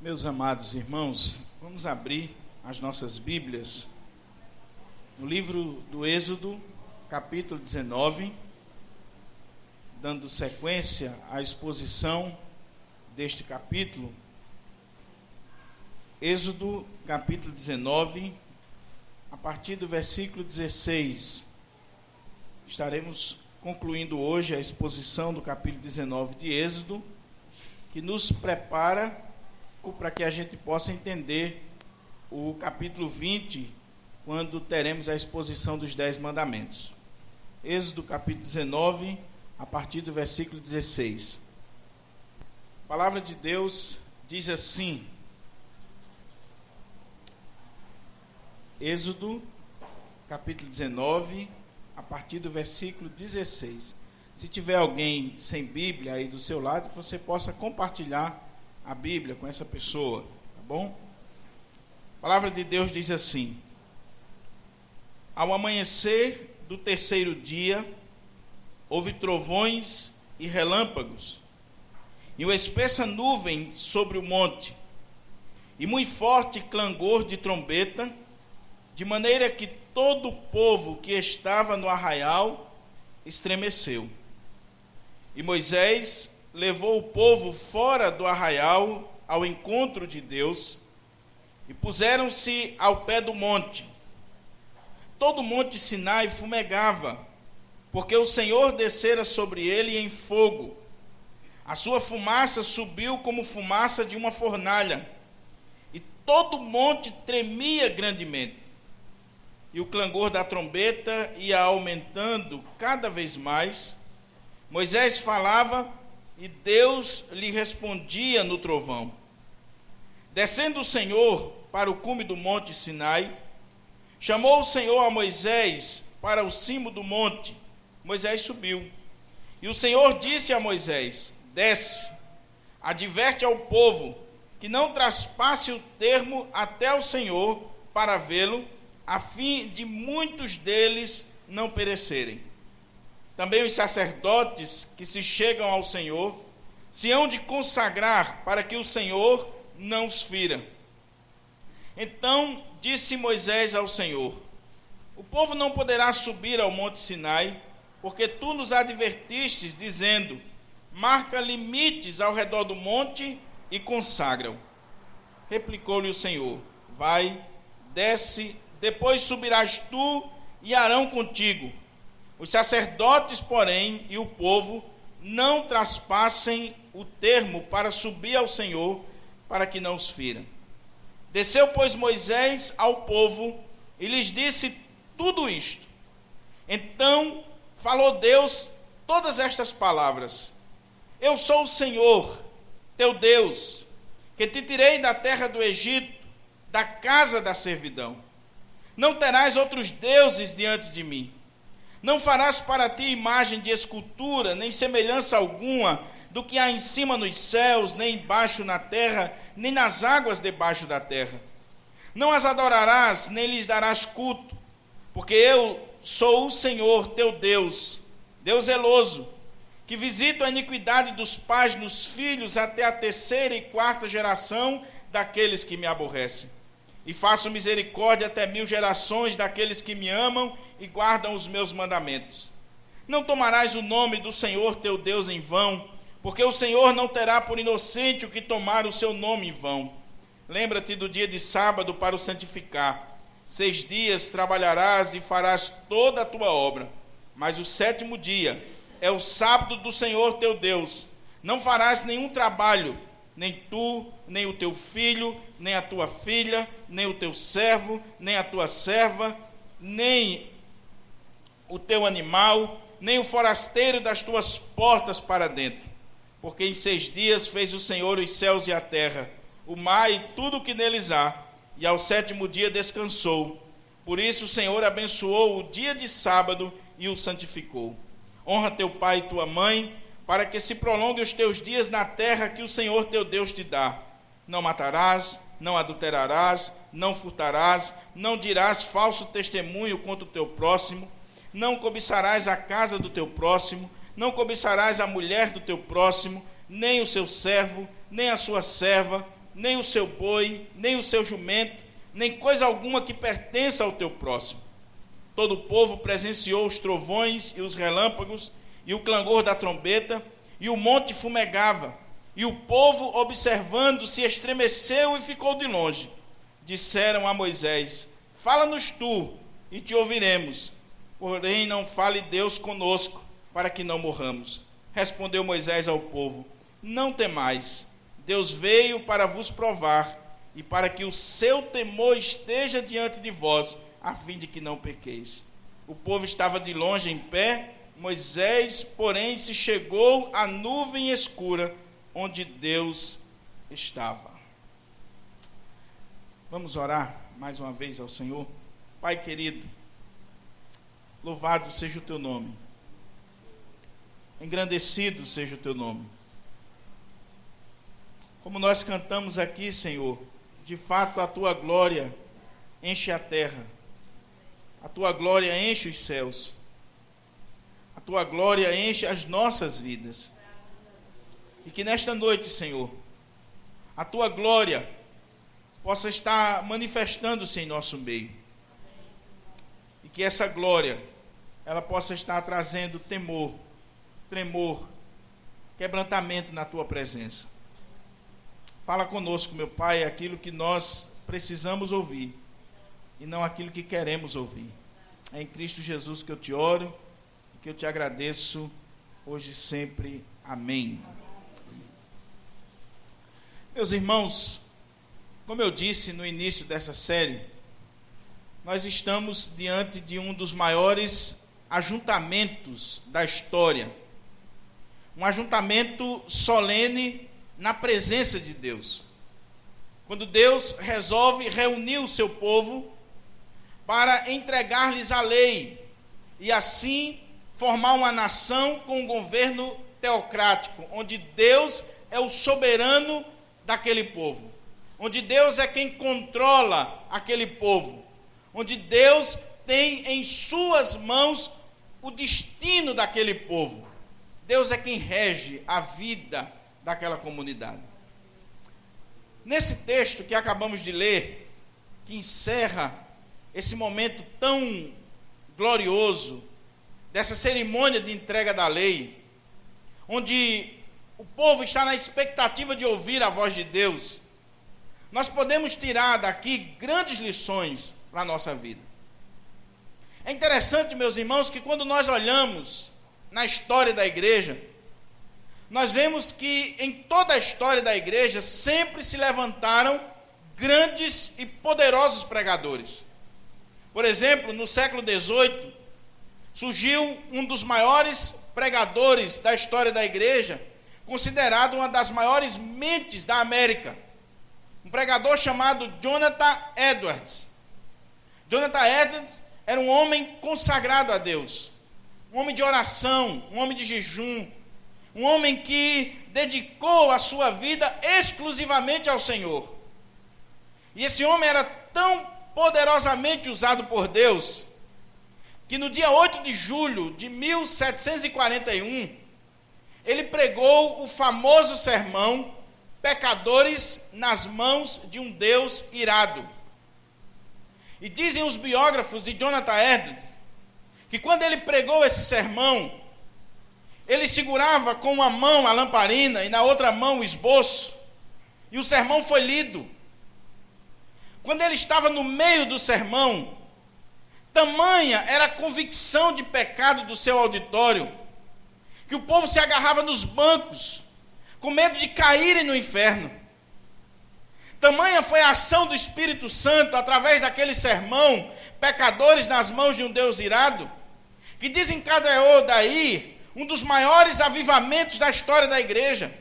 Meus amados irmãos, vamos abrir as nossas Bíblias no livro do Êxodo, capítulo 19, dando sequência à exposição deste capítulo. Êxodo, capítulo 19, a partir do versículo 16. Estaremos concluindo hoje a exposição do capítulo 19 de Êxodo, que nos prepara para que a gente possa entender o capítulo 20, quando teremos a exposição dos 10 mandamentos. Êxodo capítulo 19, a partir do versículo 16. A palavra de Deus diz assim, Êxodo capítulo 19, a partir do versículo 16. Se tiver alguém sem Bíblia aí do seu lado, que você possa compartilhar a Bíblia com essa pessoa, tá bom? A palavra de Deus diz assim: Ao amanhecer do terceiro dia, houve trovões e relâmpagos, e uma espessa nuvem sobre o monte, e muito forte clangor de trombeta, de maneira que todo o povo que estava no arraial estremeceu. E Moisés levou o povo fora do arraial ao encontro de Deus, e puseram-se ao pé do monte. Todo o monte Sinai fumegava, porque o Senhor descera sobre ele em fogo. A sua fumaça subiu como fumaça de uma fornalha, e todo o monte tremia grandemente. E o clangor da trombeta ia aumentando cada vez mais. Moisés falava e Deus lhe respondia no trovão. Descendo o Senhor para o cume do monte Sinai, chamou o Senhor a Moisés para o cimo do monte. Moisés subiu. E o Senhor disse a Moisés: Desce, adverte ao povo que não traspasse o termo até o Senhor para vê-lo, a fim de muitos deles não perecerem. Também os sacerdotes que se chegam ao Senhor se hão de consagrar para que o Senhor não os fira. Então disse Moisés ao Senhor: O povo não poderá subir ao monte Sinai, porque tu nos advertistes, dizendo: Marca limites ao redor do monte e consagra-o. Replicou-lhe o Senhor: Vai, desce, depois subirás tu e Arão contigo. Os sacerdotes, porém, e o povo não traspassem o termo para subir ao Senhor, para que não os fira. Desceu, pois, Moisés ao povo e lhes disse tudo isto. Então falou Deus todas estas palavras: Eu sou o Senhor, teu Deus, que te tirei da terra do Egito, da casa da servidão. Não terás outros deuses diante de mim. Não farás para ti imagem de escultura, nem semelhança alguma do que há em cima nos céus, nem embaixo na terra, nem nas águas debaixo da terra. Não as adorarás, nem lhes darás culto, porque eu sou o Senhor teu Deus, Deus zeloso, que visito a iniquidade dos pais nos filhos até a terceira e quarta geração daqueles que me aborrecem. E faço misericórdia até 1000 gerações daqueles que me amam e guardam os meus mandamentos. Não tomarás o nome do Senhor teu Deus em vão, porque o Senhor não terá por inocente o que tomar o seu nome em vão. Lembra-te do dia de sábado para o santificar. 6 dias trabalharás e farás toda a tua obra, mas o 7º dia é o sábado do Senhor teu Deus. Não farás nenhum trabalho, nem tu, nem o teu filho, nem a tua filha, nem o teu servo, nem a tua serva, nem o teu animal, nem o forasteiro das tuas portas para dentro. Porque em 6 dias fez o Senhor os céus e a terra, o mar e tudo o que neles há, e ao 7º dia descansou. Por isso o Senhor abençoou o dia de sábado e o santificou. Honra teu pai e tua mãe, para que se prolongue os teus dias na terra que o Senhor teu Deus te dá. Não matarás, não adulterarás, não furtarás, não dirás falso testemunho contra o teu próximo, não cobiçarás a casa do teu próximo, não cobiçarás a mulher do teu próximo, nem o seu servo, nem a sua serva, nem o seu boi, nem o seu jumento, nem coisa alguma que pertença ao teu próximo. Todo o povo presenciou os trovões e os relâmpagos e o clangor da trombeta, e o monte fumegava, e o povo, observando, se estremeceu e ficou de longe. Disseram a Moisés: fala-nos tu, e te ouviremos, porém não fale Deus conosco, para que não morramos. Respondeu Moisés ao povo: não temais, Deus veio para vos provar, e para que o seu temor esteja diante de vós, a fim de que não pequeis. O povo estava de longe em pé, Moisés, porém, se chegou à nuvem escura, onde Deus estava. Vamos orar mais uma vez ao Senhor. Pai querido, louvado seja o teu nome, engrandecido seja o teu nome. Como nós cantamos aqui, Senhor, de fato a tua glória enche a terra, a tua glória enche os céus, a tua glória enche as nossas vidas. E que nesta noite, Senhor, a tua glória possa estar manifestando-se em nosso meio. E que essa glória, ela possa estar trazendo temor, tremor, quebrantamento na tua presença. Fala conosco, meu Pai, aquilo que nós precisamos ouvir e não aquilo que queremos ouvir. É em Cristo Jesus que eu te oro e que eu te agradeço hoje e sempre. Amém. Meus irmãos, como eu disse no início dessa série, nós estamos diante de um dos maiores ajuntamentos da história. Um ajuntamento solene na presença de Deus. Quando Deus resolve reunir o seu povo para entregar-lhes a lei e assim formar uma nação com um governo teocrático, onde Deus é o soberano daquele povo, onde Deus é quem controla aquele povo, onde Deus tem em suas mãos o destino daquele povo. Deus é quem rege a vida daquela comunidade. Nesse texto que acabamos de ler, que encerra esse momento tão glorioso, dessa cerimônia de entrega da lei, onde o povo está na expectativa de ouvir a voz de Deus, nós podemos tirar daqui grandes lições para a nossa vida. É interessante, meus irmãos, que quando nós olhamos na história da igreja, nós vemos que em toda a história da igreja sempre se levantaram grandes e poderosos pregadores. Por exemplo, no século XVIII, surgiu um dos maiores pregadores da história da igreja, considerado uma das maiores mentes da América, um pregador chamado Jonathan Edwards. Jonathan Edwards era um homem consagrado a Deus, um homem de oração, um homem de jejum, um homem que dedicou a sua vida exclusivamente ao Senhor. E esse homem era tão poderosamente usado por Deus, que no dia 8 de julho de 1741, ele pregou o famoso sermão Pecadores nas mãos de um Deus irado. E dizem os biógrafos de Jonathan Edwards que quando ele pregou esse sermão, ele segurava com uma mão a lamparina e na outra mão o esboço, e o sermão foi lido. Quando ele estava no meio do sermão, tamanha era a convicção de pecado do seu auditório, que o povo se agarrava nos bancos, com medo de caírem no inferno. Tamanha foi a ação do Espírito Santo, através daquele sermão, Pecadores nas mãos de um Deus irado, que desencadeou daí um dos maiores avivamentos da história da igreja.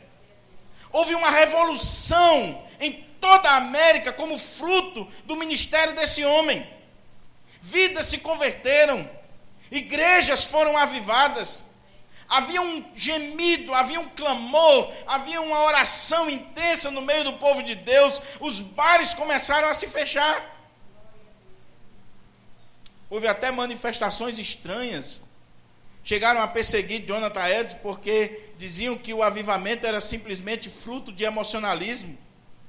Houve uma revolução em toda a América como fruto do ministério desse homem. Vidas se converteram, igrejas foram avivadas, havia um gemido, havia um clamor, havia uma oração intensa no meio do povo de Deus, os bares começaram a se fechar. Houve até manifestações estranhas, chegaram a perseguir Jonathan Edwards porque diziam que o avivamento era simplesmente fruto de emocionalismo.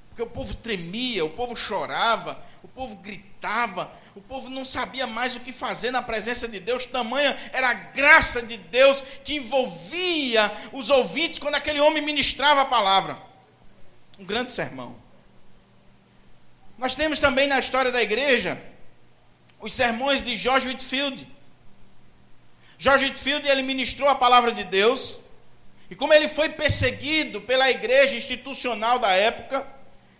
Porque o povo tremia, o povo chorava, o povo gritava, o povo não sabia mais o que fazer na presença de Deus. Tamanha era a graça de Deus que envolvia os ouvintes quando aquele homem ministrava a palavra. Um grande sermão. Nós temos também na história da igreja os sermões de George Whitefield. George Whitefield, ele ministrou a palavra de Deus, e como ele foi perseguido pela igreja institucional da época,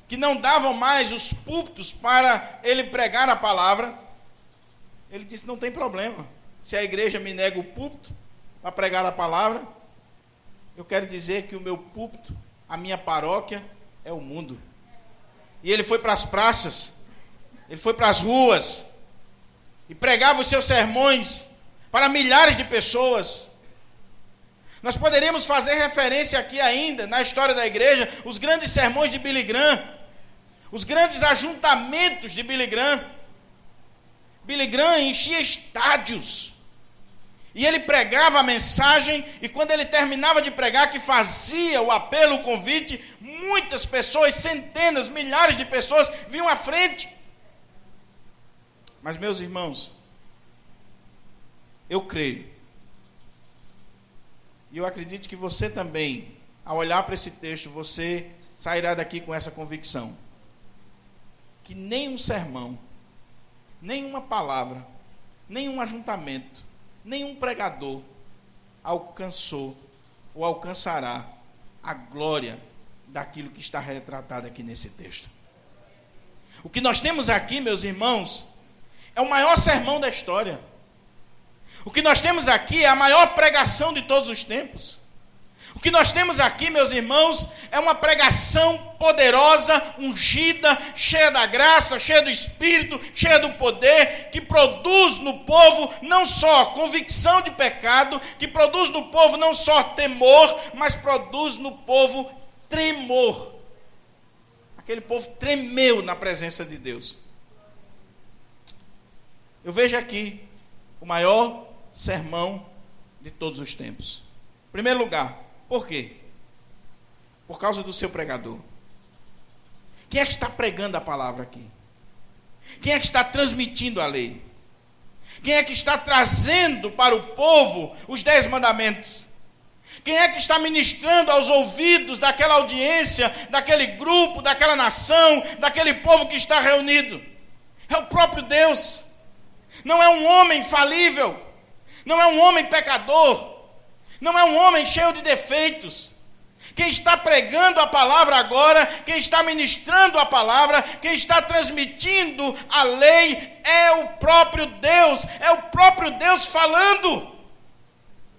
que não davam mais os púlpitos para ele pregar a palavra, ele disse: não tem problema, se a igreja me nega o púlpito para pregar a palavra, eu quero dizer que o meu púlpito, a minha paróquia, é o mundo. E ele foi para as praças, ele foi para as ruas, e pregava os seus sermões para milhares de pessoas. Nós poderíamos fazer referência aqui ainda, na história da igreja, os grandes sermões de Billy Graham, os grandes ajuntamentos de Billy Graham. Billy Graham enchia estádios, e ele pregava a mensagem, e quando ele terminava de pregar, que fazia o apelo, o convite, muitas pessoas, centenas, milhares de pessoas vinham à frente. Mas, meus irmãos, eu creio, e eu acredito que você também, ao olhar para esse texto, você sairá daqui com essa convicção, que nenhum sermão, nenhuma palavra, nenhum ajuntamento, nenhum pregador alcançou ou alcançará a glória daquilo que está retratado aqui nesse texto. O que nós temos aqui, meus irmãos, é o maior sermão da história. O que nós temos aqui é a maior pregação de todos os tempos. O que nós temos aqui, meus irmãos, é uma pregação poderosa, ungida, cheia da graça, cheia do Espírito, cheia do poder, que produz no povo não só convicção de pecado, que produz no povo não só temor, mas produz no povo tremor. Aquele povo tremeu na presença de Deus. Eu vejo aqui o maior sermão de todos os tempos. Em primeiro lugar, por quê? Por causa do seu pregador. Quem é que está pregando a palavra aqui? Quem é que está transmitindo a lei? Quem é que está trazendo para o povo os 10 mandamentos? Quem é que está ministrando aos ouvidos daquela audiência, daquele grupo, daquela nação, daquele povo que está reunido? É o próprio Deus. Não é um homem falível, não é um homem pecador, não é um homem cheio de defeitos. Quem está pregando a palavra agora, quem está ministrando a palavra, quem está transmitindo a lei é o próprio Deus, é o próprio Deus falando.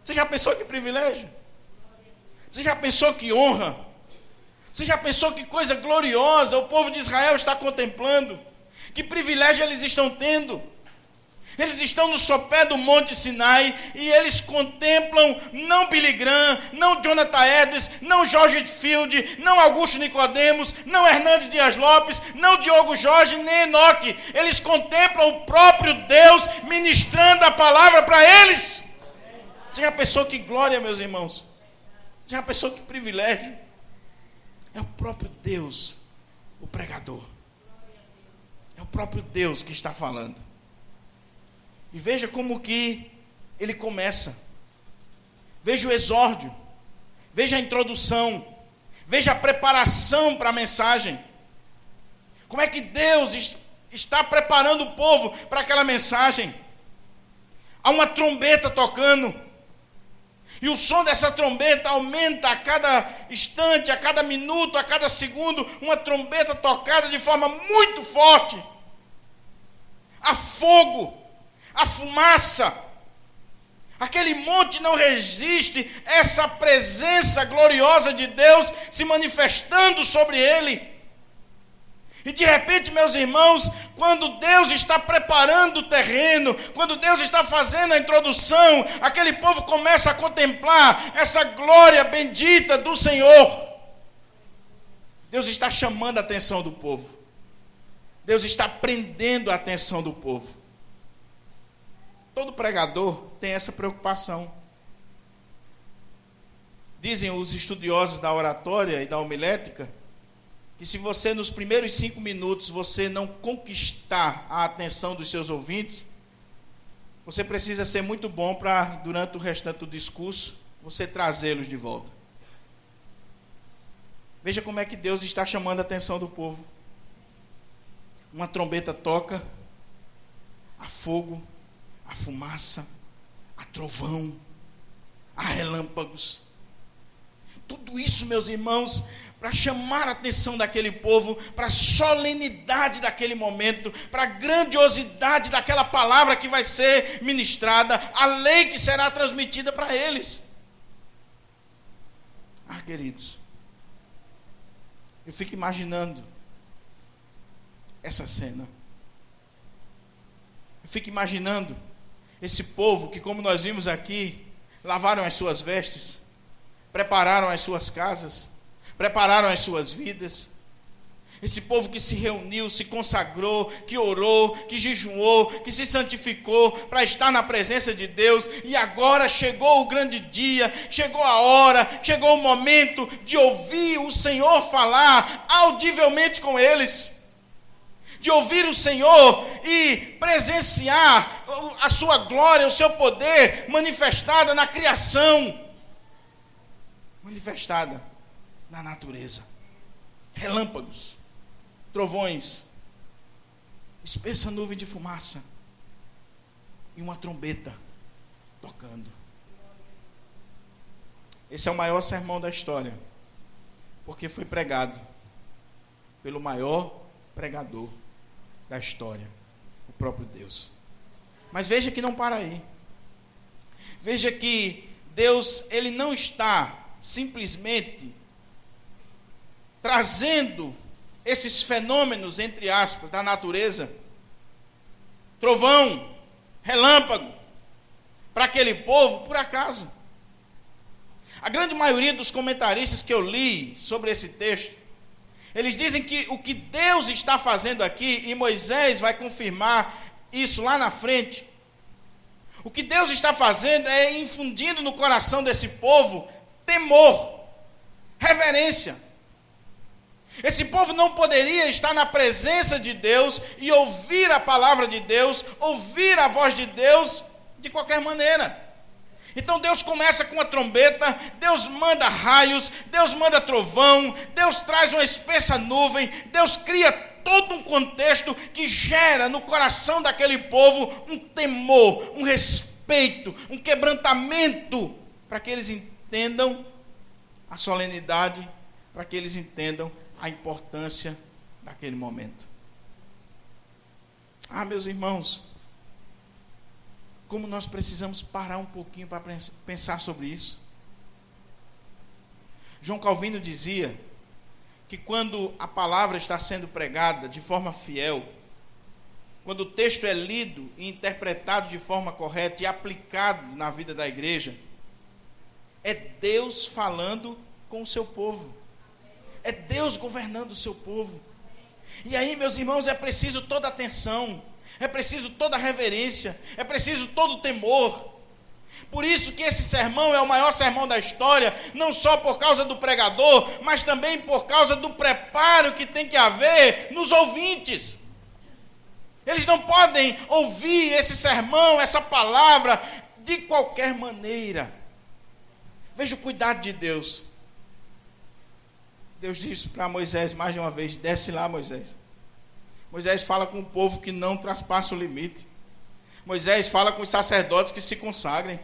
Você já pensou que privilégio? Você já pensou que honra? Você já pensou que coisa gloriosa o povo de Israel está contemplando? Que privilégio eles estão tendo? Eles estão no sopé do Monte Sinai e eles contemplam não Billy Graham, não Jonathan Edwards, não George Whitefield, não Augusto Nicodemos, não Hernandes Dias Lopes, não Diogo Jorge, nem Enoque. Eles contemplam o próprio Deus ministrando a palavra para eles. Você já pensou que glória, meus irmãos? Você já pensou que privilégio? É o próprio Deus, o pregador. É o próprio Deus que está falando. E veja como que ele começa. Veja o exórdio. Veja a introdução. Veja a preparação para a mensagem. Como é que Deus está preparando o povo para aquela mensagem? Há uma trombeta tocando. E o som dessa trombeta aumenta a cada instante, a cada minuto, a cada segundo. Uma trombeta tocada de forma muito forte. Há fogo. A fumaça, aquele monte não resiste a essa presença gloriosa de Deus se manifestando sobre ele. E de repente, meus irmãos, quando Deus está preparando o terreno, quando Deus está fazendo a introdução, aquele povo começa a contemplar essa glória bendita do Senhor. Deus está chamando a atenção do povo. Deus está prendendo a atenção do povo. Todo pregador tem essa preocupação. Dizem os estudiosos da oratória e da homilética que se você nos primeiros 5 minutos você não conquistar a atenção dos seus ouvintes, você precisa ser muito bom para, durante o restante do discurso, você trazê-los de volta. Veja como é que Deus está chamando a atenção do povo. Uma trombeta toca, há fogo, há fumaça, há trovão, há relâmpagos. Tudo isso, meus irmãos, para chamar a atenção daquele povo, para a solenidade daquele momento, para a grandiosidade daquela palavra que vai ser ministrada, a lei que será transmitida para eles. Ah, queridos, eu fico imaginando essa cena. Eu fico imaginando esse povo que, como nós vimos aqui, lavaram as suas vestes, prepararam as suas casas, prepararam as suas vidas. Esse povo que se reuniu, se consagrou, que orou, que jejuou, que se santificou para estar na presença de Deus. E agora chegou o grande dia, chegou a hora, chegou o momento de ouvir o Senhor falar audivelmente com eles. De ouvir o Senhor e presenciar a sua glória, o seu poder manifestada na criação, manifestada na natureza. Relâmpagos, trovões, espessa nuvem de fumaça e uma trombeta tocando. Esse é o maior sermão da história, porque foi pregado pelo maior pregador da história, o próprio Deus. Mas veja que não para aí. Veja que Deus, ele não está simplesmente trazendo esses fenômenos, entre aspas, da natureza, trovão, relâmpago, para aquele povo, por acaso. A grande maioria dos comentaristas que eu li sobre esse texto, eles dizem que o que Deus está fazendo aqui, e Moisés vai confirmar isso lá na frente, o que Deus está fazendo é infundindo no coração desse povo temor, reverência. Esse povo não poderia estar na presença de Deus e ouvir a palavra de Deus, ouvir a voz de Deus de qualquer maneira. Então Deus começa com a trombeta, Deus manda raios, Deus manda trovão, Deus traz uma espessa nuvem, Deus cria todo um contexto que gera no coração daquele povo um temor, um respeito, um quebrantamento, para que eles entendam a solenidade, para que eles entendam a importância daquele momento. Ah, meus irmãos, como nós precisamos parar um pouquinho para pensar sobre isso. João Calvino dizia que quando a palavra está sendo pregada de forma fiel, quando o texto é lido e interpretado de forma correta e aplicado na vida da igreja, é Deus falando com o seu povo. É Deus governando o seu povo. E aí, meus irmãos, é preciso toda atenção, é preciso toda reverência, é preciso todo temor. Por isso que esse sermão é o maior sermão da história, não só por causa do pregador, mas também por causa do preparo que tem que haver nos ouvintes. Eles não podem ouvir esse sermão, essa palavra, de qualquer maneira. Veja o cuidado de Deus. Deus disse para Moisés mais de uma vez: desce lá, Moisés. Moisés fala com o povo que não traspassa o limite. Moisés fala com os sacerdotes que se consagrem.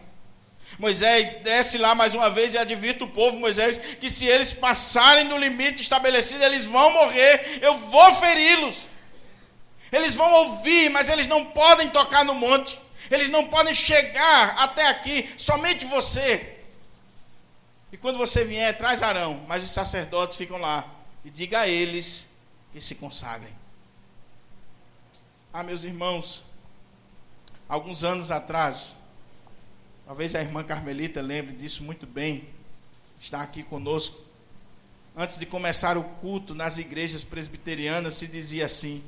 Moisés desce lá mais uma vez e advirta o povo, Moisés, que se eles passarem do limite estabelecido, eles vão morrer, eu vou feri-los. Eles vão ouvir, mas eles não podem tocar no monte. Eles não podem chegar até aqui, somente você. E quando você vier, traz Arão, mas os sacerdotes ficam lá. E diga a eles que se consagrem. Ah, meus irmãos, alguns anos atrás, talvez a irmã Carmelita lembre disso muito bem, está aqui conosco. Antes de começar o culto nas igrejas presbiterianas, se dizia assim: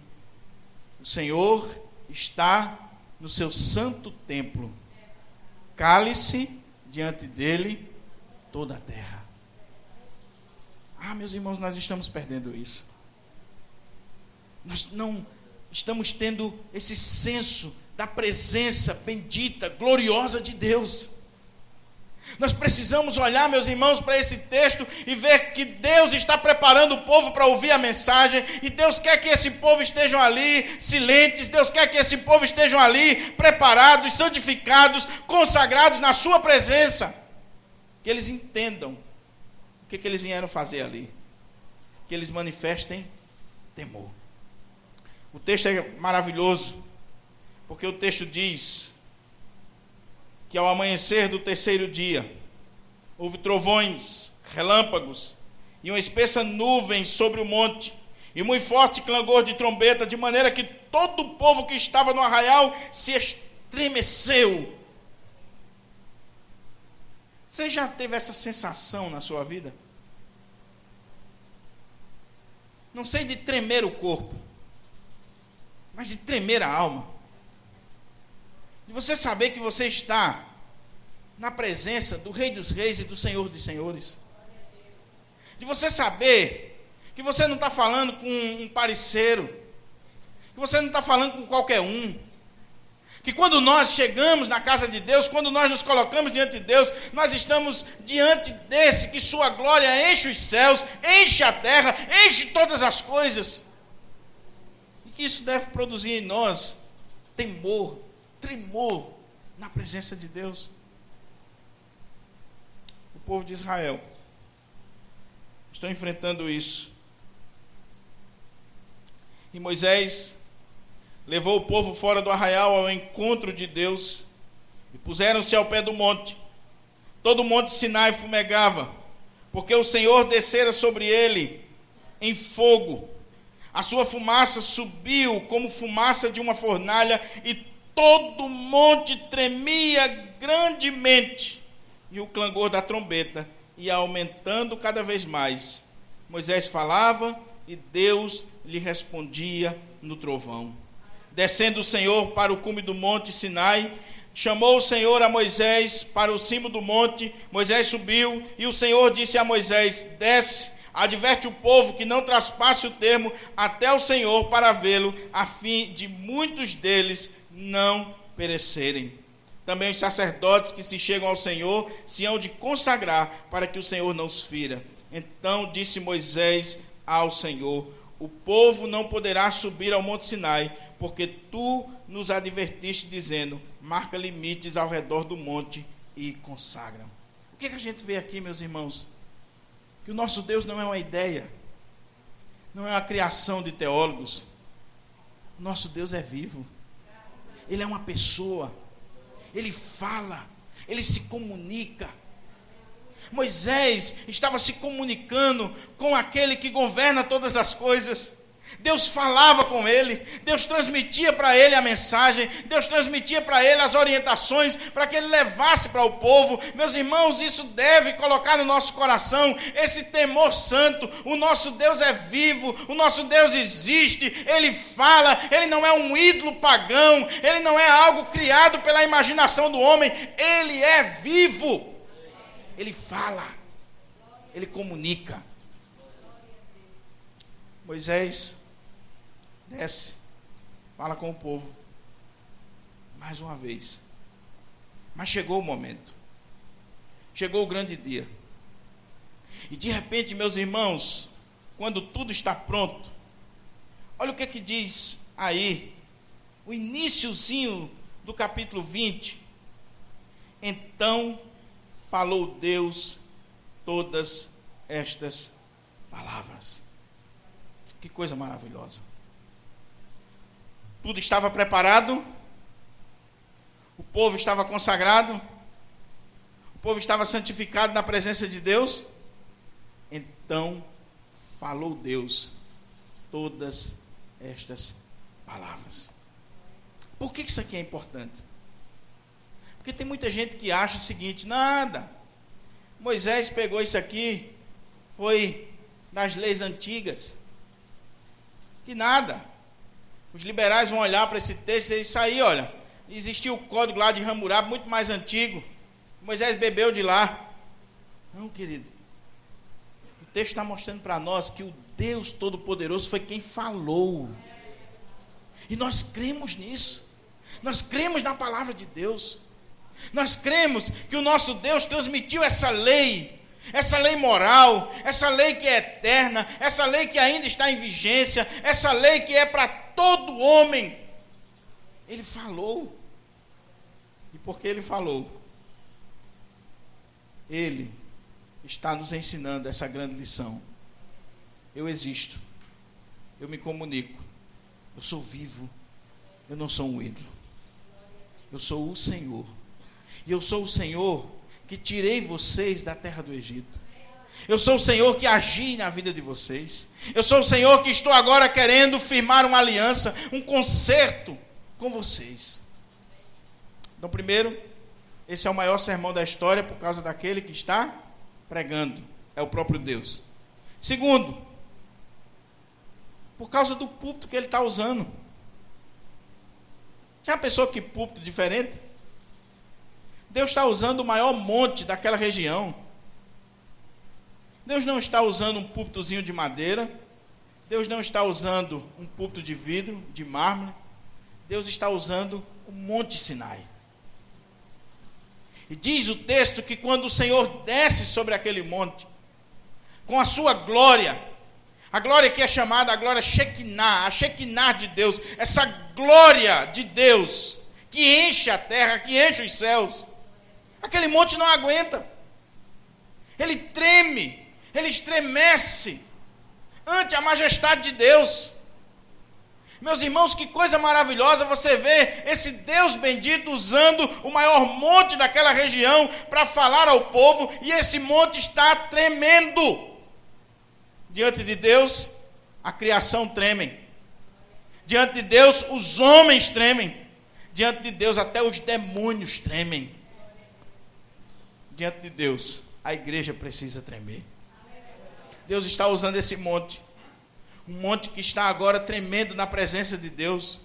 o Senhor está no seu santo templo, cale-se diante dele toda a terra. Ah, meus irmãos, nós estamos perdendo isso. nós não estamos tendo esse senso da presença bendita, gloriosa de Deus. Nós precisamos olhar, meus irmãos, para esse texto e ver que Deus está preparando o povo para ouvir a mensagem, e Deus quer que esse povo estejam ali silentes, Deus quer que esse povo estejam ali preparados, santificados, consagrados na sua presença, que eles entendam o que eles vieram fazer ali, que eles manifestem temor. O texto é maravilhoso, porque o texto diz que ao amanhecer do terceiro dia, houve trovões, relâmpagos, e uma espessa nuvem sobre o monte, e muito forte clangor de trombeta, de maneira que todo o povo que estava no arraial se estremeceu. Você já teve essa sensação na sua vida? Não sei de tremer o corpo, mas de tremer a alma. De você saber que você está na presença do Rei dos Reis e do Senhor dos Senhores. De você saber que você não está falando com um parceiro, que você não está falando com qualquer um. Que quando nós chegamos na casa de Deus, quando nós nos colocamos diante de Deus, nós estamos diante desse, que sua glória enche os céus, enche a terra, enche todas as coisas. E que isso deve produzir em nós temor, tremor na presença de Deus. O povo de Israel estão enfrentando isso. E Moisés levou o povo fora do arraial ao encontro de Deus, e puseram-se ao pé do monte. Todo o monte Sinai fumegava, porque o Senhor descera sobre ele em fogo. A sua fumaça subiu como fumaça de uma fornalha, e todo o monte tremia grandemente, e o clangor da trombeta ia aumentando cada vez mais. Moisés falava e Deus lhe respondia no trovão. Descendo o Senhor para o cume do monte Sinai, chamou o Senhor a Moisés para o cimo do monte. Moisés subiu, e o Senhor disse a Moisés: desce, adverte o povo que não traspasse o termo até o Senhor para vê-lo, a fim de muitos deles não perecerem. Também os sacerdotes que se chegam ao Senhor se hão de consagrar, para que o Senhor não os fira. Então disse Moisés ao Senhor: o povo não poderá subir ao monte Sinai, porque tu nos advertiste, dizendo: marca limites ao redor do monte e consagra. O que a gente vê aqui, meus irmãos? Que o nosso Deus não é uma ideia, não é uma criação de teólogos. O nosso Deus é vivo. Ele é uma pessoa. Ele fala, ele se comunica. Moisés estava se comunicando com aquele que governa todas as coisas. Deus falava com ele, Deus transmitia para ele a mensagem, Deus transmitia para ele as orientações, para que ele levasse para o povo. Meus irmãos, isso deve colocar no nosso coração esse temor santo. O nosso Deus é vivo, o nosso Deus existe, ele fala, ele não é um ídolo pagão, ele não é algo criado pela imaginação do homem, ele é vivo, ele fala, ele comunica. Moisés desce, fala com o povo, mais uma vez. Mas chegou o momento, chegou o grande dia. E de repente, meus irmãos, quando tudo está pronto, olha o que diz aí, o iniciozinho do capítulo 20. Então falou Deus todas estas palavras. Que coisa maravilhosa. Tudo estava preparado, o povo estava consagrado, o povo estava santificado na presença de Deus. Então falou Deus todas estas palavras. Por que isso aqui é importante? Porque tem muita gente que acha o seguinte: nada, Moisés pegou isso aqui, foi das leis antigas, que nada. Os liberais vão olhar para esse texto e dizer: isso aí, olha, existia o código lá de Hammurabi, muito mais antigo, Moisés bebeu de lá. Não, querido, o texto está mostrando para nós que o Deus Todo-Poderoso foi quem falou. E nós cremos nisso. Nós cremos na palavra de Deus. Nós cremos que o nosso Deus transmitiu essa lei moral, essa lei que é eterna, essa lei que ainda está em vigência, essa lei que é para todo homem. Ele falou. E porque ele falou, ele está nos ensinando essa grande lição. Eu existo, eu me comunico, eu sou vivo, eu não sou um ídolo. Eu sou o Senhor. E eu sou o Senhor que tirei vocês da terra do Egito. Eu sou o Senhor que agi na vida de vocês. Eu sou o Senhor que estou agora querendo firmar uma aliança, um concerto com vocês. Então, primeiro, esse é o maior sermão da história por causa daquele que está pregando. É o próprio Deus. Segundo, por causa do púlpito que ele está usando. Já pensou que púlpito diferente? Deus está usando o maior monte daquela região. Deus não está usando um púlpitozinho de madeira. Deus não está usando um púlpito de vidro, de mármore. Deus está usando o Monte Sinai. E diz o texto que quando o Senhor desce sobre aquele monte, com a sua glória, a glória que é chamada a glória Shekinah, a Shekinah de Deus, essa glória de Deus que enche a terra, que enche os céus, aquele monte não aguenta. Ele treme, ele estremece ante a majestade de Deus. Meus irmãos, que coisa maravilhosa você vê esse Deus bendito usando o maior monte daquela região para falar ao povo, e esse monte está tremendo. Diante de Deus, a criação treme. Diante de Deus, os homens tremem. Diante de Deus, até os demônios tremem. Diante de Deus, a igreja precisa tremer. Deus está usando esse monte. Um monte que está agora tremendo na presença de Deus.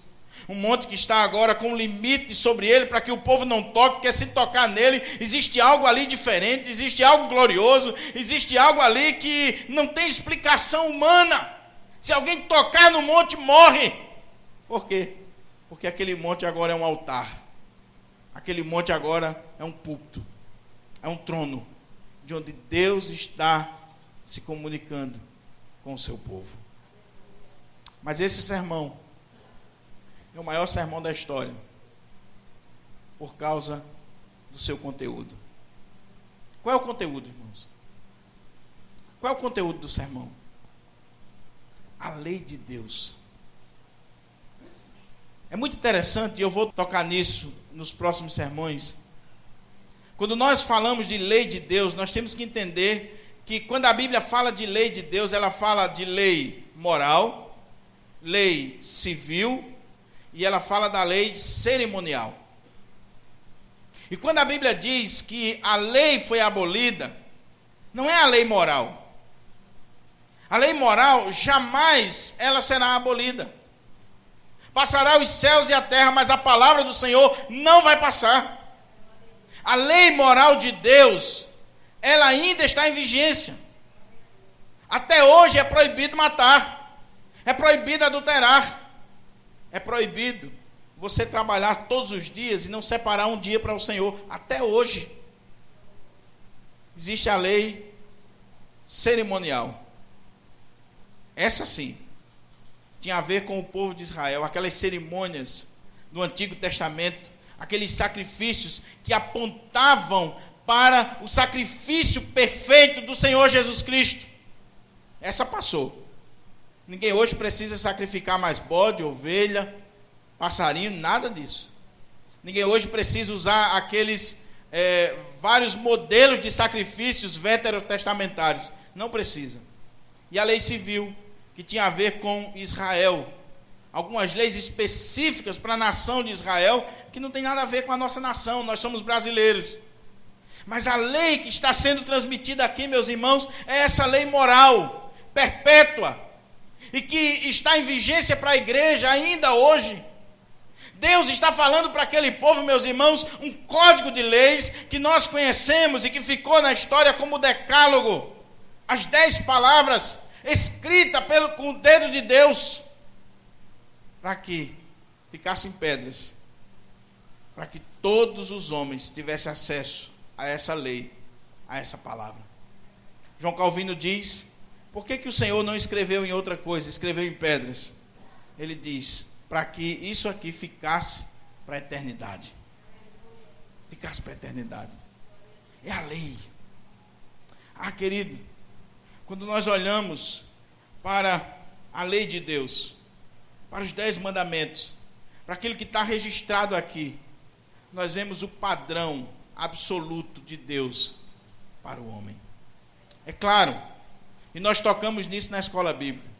Um monte que está agora com limite sobre ele para que o povo não toque, porque se tocar nele, existe algo ali diferente, existe algo glorioso, existe algo ali que não tem explicação humana. Se alguém tocar no monte, morre. Por quê? Porque aquele monte agora é um altar. Aquele monte agora é um púlpito. É um trono, de onde Deus está se comunicando com o seu povo. Mas esse sermão é o maior sermão da história, por causa do seu conteúdo. Qual é o conteúdo, irmãos? Qual é o conteúdo do sermão? A lei de Deus. É muito interessante, e eu vou tocar nisso nos próximos sermões. Quando nós falamos de lei de Deus, nós temos que entender que quando a Bíblia fala de lei de Deus, ela fala de lei moral, lei civil, e ela fala da lei cerimonial. E quando a Bíblia diz que a lei foi abolida, não é a lei moral. A lei moral jamais ela será abolida. Passará os céus e a terra, mas a palavra do Senhor não vai passar. A lei moral de Deus, ela ainda está em vigência. Até hoje é proibido matar. É proibido adulterar. É proibido você trabalhar todos os dias e não separar um dia para o Senhor. Até hoje. Existe a lei cerimonial. Essa sim tinha a ver com o povo de Israel. Aquelas cerimônias do Antigo Testamento, aqueles sacrifícios que apontavam para o sacrifício perfeito do Senhor Jesus Cristo. Essa passou. Ninguém hoje precisa sacrificar mais bode, ovelha, passarinho, nada disso. Ninguém hoje precisa usar aqueles vários modelos de sacrifícios veterotestamentários. Não precisa. E a lei civil, que tinha a ver com Israel. Algumas leis específicas para a nação de Israel, que não tem nada a ver com a nossa nação, nós somos brasileiros. Mas a lei que está sendo transmitida aqui, meus irmãos, é essa lei moral, perpétua, e que está em vigência para a igreja ainda hoje. Deus está falando para aquele povo, meus irmãos, um código de leis que nós conhecemos e que ficou na história como o Decálogo. As 10 palavras escritas com o dedo de Deus, para que ficassem pedras, para que todos os homens tivessem acesso a essa lei, a essa palavra. João Calvino diz: por que o Senhor não escreveu em outra coisa, escreveu em pedras? Ele diz: para que isso aqui ficasse para a eternidade. Ficasse para a eternidade. É a lei. Querido, quando nós olhamos para a lei de Deus, para os 10 mandamentos, para aquilo que está registrado aqui, nós vemos o padrão absoluto de Deus para o homem. É claro, e nós tocamos nisso na escola bíblica,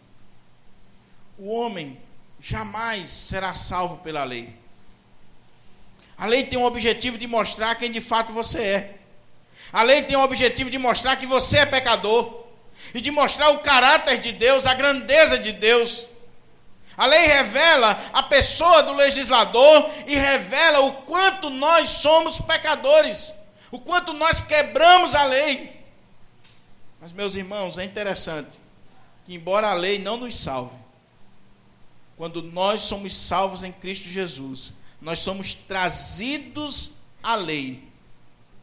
o homem jamais será salvo pela lei. A lei tem o objetivo de mostrar quem de fato você é. A lei tem o objetivo de mostrar que você é pecador e de mostrar o caráter de Deus, a grandeza de Deus. A lei revela a pessoa do legislador e revela o quanto nós somos pecadores, o quanto nós quebramos a lei. Mas, meus irmãos, é interessante que, embora a lei não nos salve, quando nós somos salvos em Cristo Jesus, nós somos trazidos à lei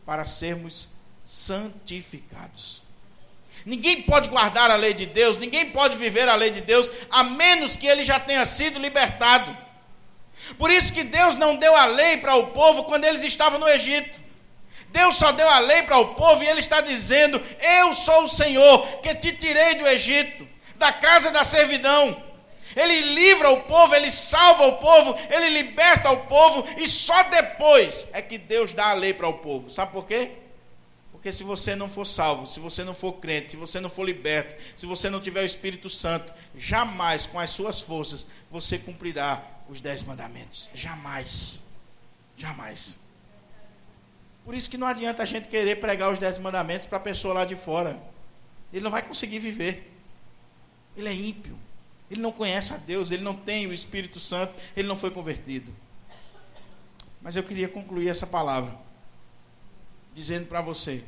para sermos santificados. Ninguém pode guardar a lei de Deus, ninguém pode viver a lei de Deus, a menos que ele já tenha sido libertado. Por isso que Deus não deu a lei para o povo quando eles estavam no Egito. Deus só deu a lei para o povo e ele está dizendo: eu sou o Senhor que te tirei do Egito, da casa da servidão. Ele livra o povo, ele salva o povo, ele liberta o povo, e só depois é que Deus dá a lei para o povo. Sabe por quê? Porque se você não for salvo, se você não for crente, se você não for liberto, se você não tiver o Espírito Santo, jamais com as suas forças você cumprirá os 10 mandamentos. Jamais. Jamais. Por isso que não adianta a gente querer pregar os 10 mandamentos para a pessoa lá de fora. Ele não vai conseguir viver. Ele é ímpio. Ele não conhece a Deus, ele não tem o Espírito Santo, ele não foi convertido. Mas eu queria concluir essa palavra dizendo para você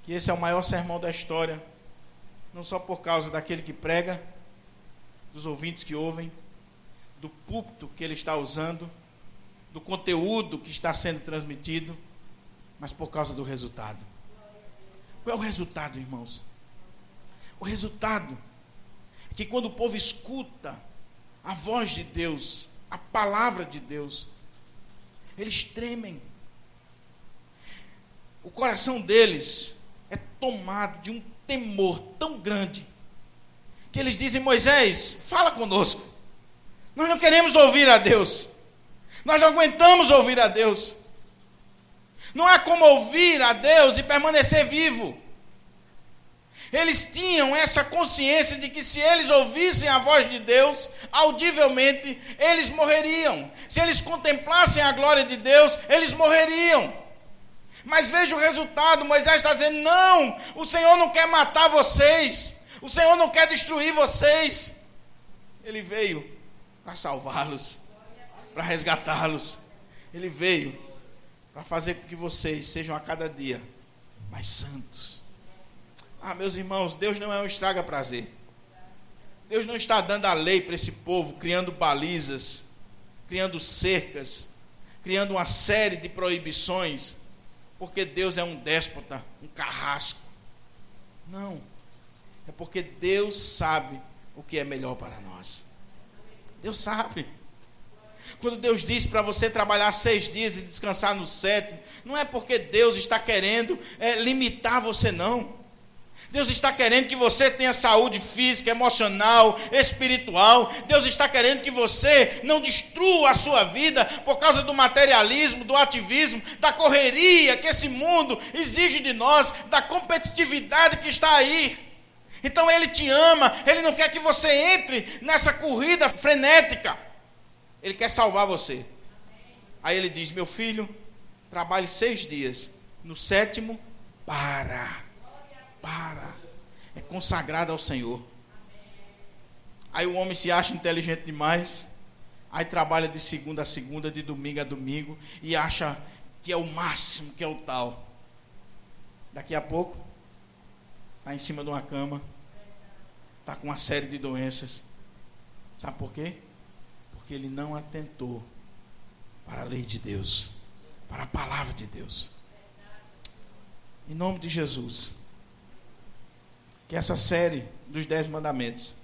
que esse é o maior sermão da história, não só por causa daquele que prega, dos ouvintes que ouvem, do púlpito que ele está usando, do conteúdo que está sendo transmitido, mas por causa do resultado. Qual é o resultado, irmãos? O resultado é que quando o povo escuta a voz de Deus, a palavra de Deus, eles tremem. O coração deles é tomado de um temor tão grande que eles dizem: Moisés, fala conosco. Nós não queremos ouvir a Deus. Nós não aguentamos ouvir a Deus. Não há como ouvir a Deus e permanecer vivo. Eles tinham essa consciência de que se eles ouvissem a voz de Deus, audivelmente, eles morreriam. Se eles contemplassem a glória de Deus, eles morreriam. Mas veja o resultado. Moisés está dizendo: não, o Senhor não quer matar vocês, o Senhor não quer destruir vocês. Ele veio para salvá-los, para resgatá-los. Ele veio para fazer com que vocês sejam a cada dia mais santos. Meus irmãos, Deus não é um estraga-prazer. Deus não está dando a lei para esse povo, criando balizas, criando cercas, criando uma série de proibições, porque Deus é um déspota, um carrasco. Não, é porque Deus sabe o que é melhor para nós. Deus sabe. Quando Deus diz para você trabalhar 6 dias e descansar no 7º, não é porque Deus está querendo limitar você, não. Deus está querendo que você tenha saúde física, emocional, espiritual. Deus está querendo que você não destrua a sua vida por causa do materialismo, do ativismo, da correria que esse mundo exige de nós, da competitividade que está aí. Então Ele te ama, Ele não quer que você entre nessa corrida frenética. Ele quer salvar você. Aí Ele diz: meu filho, trabalhe 6 dias, no 7º, para. É consagrado ao Senhor. Aí o homem se acha inteligente demais, aí trabalha de segunda a segunda, de domingo a domingo, e acha que é o máximo, que é o tal. Daqui a pouco está em cima de uma cama, está com uma série de doenças. Sabe por quê? Porque porque ele não atentou para a lei de Deus, para a palavra de Deus. Em nome de Jesus, que essa série dos 10 mandamentos,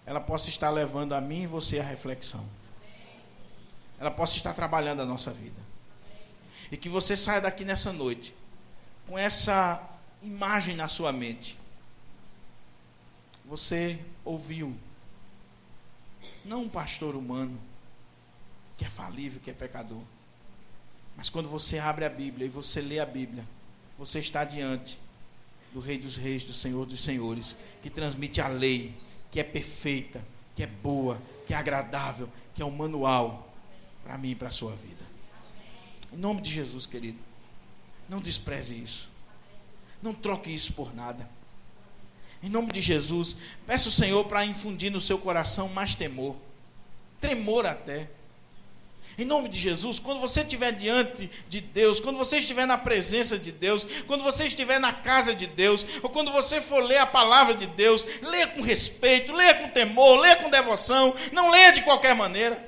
ela possa estar levando a mim e você à reflexão. Ela possa estar trabalhando a nossa vida. E que você saia daqui nessa noite com essa imagem na sua mente. Você ouviu, não um pastor humano, que é falível, que é pecador. Mas quando você abre a Bíblia e você lê a Bíblia, você está diante do Rei dos Reis, do Senhor dos Senhores, que transmite a lei, que é perfeita, que é boa, que é agradável, que é um manual para mim e para a sua vida. Em nome de Jesus, querido, não despreze isso. Não troque isso por nada. Em nome de Jesus, peça ao Senhor para infundir no seu coração mais temor, tremor até. Em nome de Jesus, quando você estiver diante de Deus, quando você estiver na presença de Deus, quando você estiver na casa de Deus, ou quando você for ler a palavra de Deus, leia com respeito, leia com temor, leia com devoção, não leia de qualquer maneira.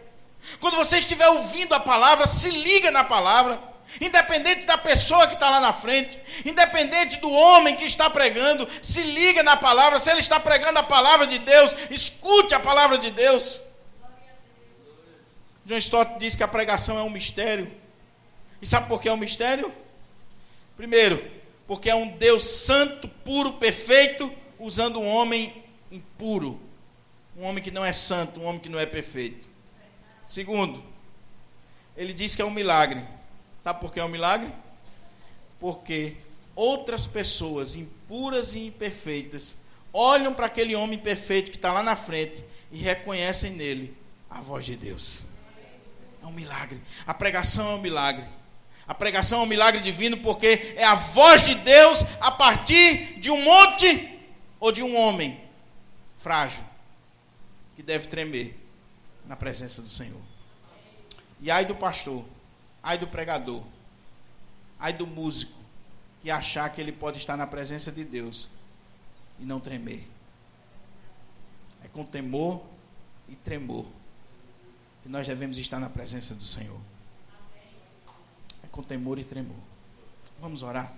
Quando você estiver ouvindo a palavra, se liga na palavra, independente da pessoa que está lá na frente, independente do homem que está pregando, se liga na palavra. Se ele está pregando a palavra de Deus, escute a palavra de Deus. John Stott diz que a pregação é um mistério. E sabe por que é um mistério? Primeiro, porque é um Deus santo, puro, perfeito, usando um homem impuro, um homem que não é santo, um homem que não é perfeito. Segundo, ele diz que é um milagre. Sabe por que é um milagre? Porque outras pessoas impuras e imperfeitas olham para aquele homem perfeito que está lá na frente e reconhecem nele a voz de Deus. É um milagre. A pregação é um milagre. A pregação é um milagre divino, porque é a voz de Deus a partir de um monte ou de um homem frágil que deve tremer na presença do Senhor. E ai do pastor, ai do pregador, ai do músico que achar que ele pode estar na presença de Deus e não tremer. É com temor e tremor que nós devemos estar na presença do Senhor. É com temor e tremor. Vamos orar.